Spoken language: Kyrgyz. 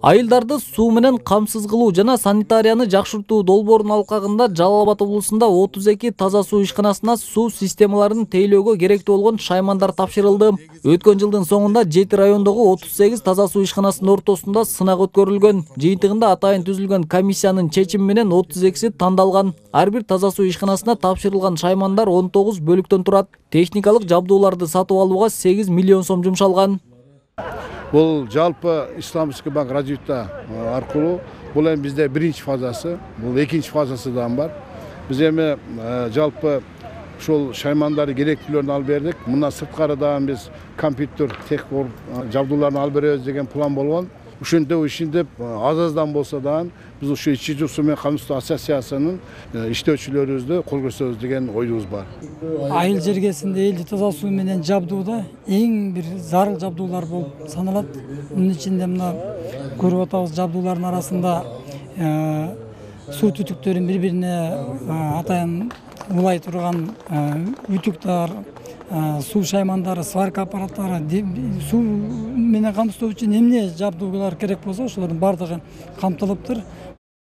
Айылдарды суу менен камсыз кылуу жана санитарияны жакшыртуу долбоорунун алкагында Жалал Абад облусунда 32 таза суу ишканасына суу системаларын тейлөөгө керектүү болгон шаймандар тапшырылды. Өткөн жылдын соңунда 7 райондогу 38 таза суу ишканасынын ортосунда сынак өткөрүлгөн. Жыйынтыгында атайын түзүлгөн комиссиянын чечими менен 32 тандалган. Ар бир таза суу ишканасына тапшырылган шаймандар 19 бөлүктөн турат. Техникалык жабдууларды сатып алууга 8 миллион сом жумшалган. Бұл жалпы Исламский банк развития аркылуу бұл эми бизде биринчи фазасы, бұл экинчи фазасы да бар. Биз эми жалпы ушул шаймандарды керектүүлөрүн алып бердик. Мындан сырткары дагы биз компьютер, техник жабдууларын алып беребиз деген план болгон. Ушинтип аз-аздан болсо дагы биз ушу ички суу менен камсыз суу ассоциациясынын иштөөчүлөрүбүздү кол көрсөтөбүз деген оюбуз бар. Айыл жергесинде элди таза суу менен жабдууда эң бир зарыл жабдуулар болуп саналат. Мунун ичинде мына көрүп атабыз жабдуулардын арасында суу түтүктөрүн бири-бирине атайын улай турган үтүктөр, суу шаймандары, сварка аппараттары, суу менен камсыздоо үчүн эмне жабдуулар керек болсо ошолордун бардыгы камтылыптыр.